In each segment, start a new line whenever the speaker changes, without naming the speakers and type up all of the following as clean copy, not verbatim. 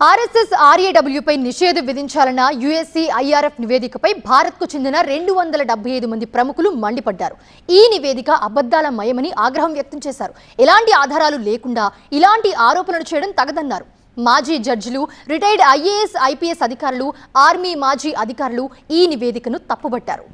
RSS ఆర్ఏడబ్ల్యూపై నిషేధం విధించాలన్న USC IRF నివేదికపై భారత్కు చెందిన 275 మంది ప్రముఖులు మండిపడ్డారు. ఈ నివేదిక అబద్ధాల మయమని ఆగ్రహం వ్యక్తం చేశారు. ఎలాంటి ఆధారాలు లేకుండా ఇలాంటి ఆరోపణలు చేయడం తగదన్నారు. మాజీ జడ్జిలు, రిటైర్డ్ ఐఏఎస్, ఐపీఎస్ అధికారులు, ఆర్మీ మాజీ అధికారులు ఈ నివేదికను తప్పుబట్టారు.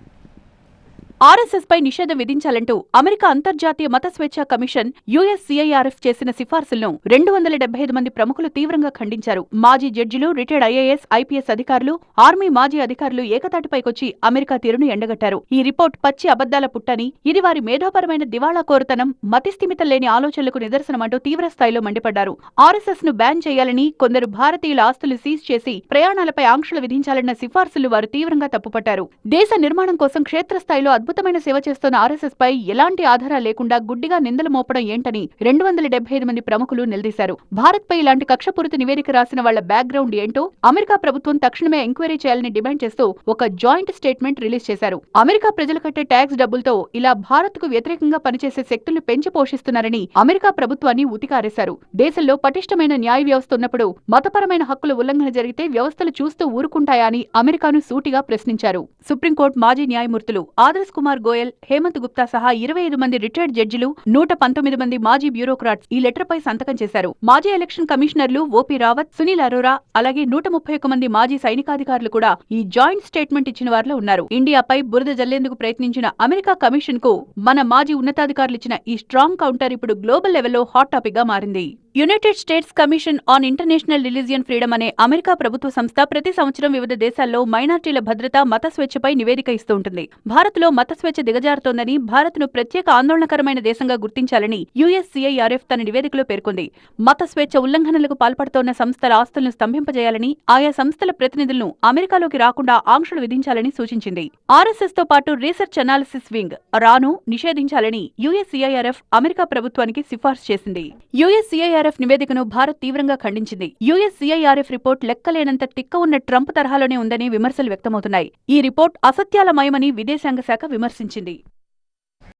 ఆర్ఎస్ఎస్ పై నిషేధం విధించాలంటూ అమెరికా అంతర్జాతీయ మత స్వేచ్ఛా కమిషన్ యుఎస్సిఐఆర్ఎఫ్ చేసిన సిఫార్సులను 275 మంది ప్రముఖులు తీవ్రంగా ఖండించారు. మాజీ జడ్జిలు, రిటైర్డ్ ఐఏఎస్, ఐపీఎస్ అధికారులు, ఆర్మీ మాజీ అధికారులు ఏకతాటిపైకొచ్చి అమెరికా తీరును ఎండగట్టారు. ఈ రిపోర్ట్ పచ్చి అబద్దాల పుట్టని, ఇది వారి మేధోపరమైన దివాళా కోరుతనం, మతిస్థిమితం లేని ఆలోచనలకు నిదర్శనమంటూ తీవ్రస్థాయిలో మండిపడ్డారు. ఆర్ఎస్ఎస్ ను బ్యాన్ చేయాలని, కొందరు భారతీయుల ఆస్తులు సీజ్ చేసి ప్రయాణాలపై ఆంక్షలు విధించాలన్న సిఫార్సులు వారు తీవ్రంగా తప్పుపట్టారు. దేశ నిర్మాణం కోసం క్షేత్రస్థాయిలో అద్భుతమైన సేవ చేస్తున్న ఆర్ఎస్ఎస్ పై ఎలాంటి ఆధారాలు లేకుండా గుడ్డిగా నిందలు మోపడం ఏంటని 275 మంది ప్రముఖులు నిలదీశారు. భారత్ పై ఇలాంటి కక్షపూరిత నివేదిక రాసిన వాళ్ల బ్యాక్గ్రౌండ్ ఏంటో అమెరికా ప్రభుత్వం తక్షణమే ఎంక్వైరీ చేయాలని డిమాండ్ చేస్తూ ఒక జాయింట్ స్టేట్మెంట్ రిలీజ్ చేశారు. అమెరికా ప్రజలు కట్టే ట్యాక్స్ డబ్బులతో ఇలా భారత్ కు వ్యతిరేకంగా పనిచేసే శక్తులు పెంచి పోషిస్తున్నారని అమెరికా ప్రభుత్వాన్ని ఉతికారేశారు. దేశంలో పటిష్టమైన న్యాయ వ్యవస్థ ఉన్నప్పుడు మతపరమైన హక్కుల ఉల్లంఘన జరిగితే వ్యవస్థలు చూస్తూ ఊరుకుంటాయా అని అమెరికాను సూటిగా ప్రశ్నించారు. సుప్రీంకోర్టు మాజీ న్యాయమూర్తులు ఆదర్శ్ కుమార్ గోయల్, హేమంత్ గుప్తా సహా 25 మంది రిటైర్డ్ జడ్జిలు, 119 మంది మాజీ బ్యూరోక్రాట్స్ ఈ లెటర్ పై సంతకం చేశారు. మాజీ ఎలక్షన్ కమిషనర్లు ఓపీ రావత్, సునీల్ అరోరా, అలాగే 131 మంది మాజీ సైనికాధికారులు కూడా ఈ జాయింట్ స్టేట్మెంట్ ఇచ్చిన వారిలో ఉన్నారు. ఇండియాపై బురద జల్లేందుకు ప్రయత్నించిన అమెరికా కమిషన్ కు మన మాజీ ఉన్నతాధికారులు ఇచ్చిన ఈ స్ట్రాంగ్ కౌంటర్ ఇప్పుడు గ్లోబల్ లెవెల్లో హాట్ టాపిక్ గా మారింది. United states commission on international religion freedom అనే అమెరికా ప్రభుత్వ సంస్థ ప్రతి సంవత్సరం వివిధ దేశాల్లో మైనార్టీల భద్రత, మత స్వేచ్ఛపై నివేదిక ఇస్తూ ఉంటుంది. భారత్లో మత స్వేచ్ఛ దిగజారుతోందని, భారత్ను ప్రత్యేక ఆందోళనకరమైన దేశంగా గుర్తించాలని యుఎస్సిఐఆర్ఎఫ్ తన నివేదికలో పేర్కొంది. మత స్వేచ్ఛ ఉల్లంఘనలకు పాల్పడుతోన్న సంస్థల ఆస్తులను స్తంభింపజేయాలని, ఆయా సంస్థల ప్రతినిధులను అమెరికాలోకి రాకుండా ఆంక్షలు విధించాలని సూచించింది. ఆర్ఎస్ఎస్ తో పాటు రీసెర్చ్ అనాలిసిస్ వింగ్ రాను నిషేధించాలని యుఎస్సిఐఆర్ఎఫ్ అమెరికా ప్రభుత్వానికి సిఫార్సు చేసింది. యుఎస్సిఐఆర్ఎఫ్ నివేదికను భారత్ తీవ్రంగా ఖండించింది. యుఎస్సిఐఆర్ఎఫ్ రిపోర్ట్ లెక్కలేనంత తిక్క ఉన్న ట్రంప్ తరహాలోనే ఉందని విమర్శలు వ్యక్తమవుతున్నాయి. ఈ రిపోర్ట్ అసత్యాల మయమని విదేశాంగ శాఖ విమర్శించింది.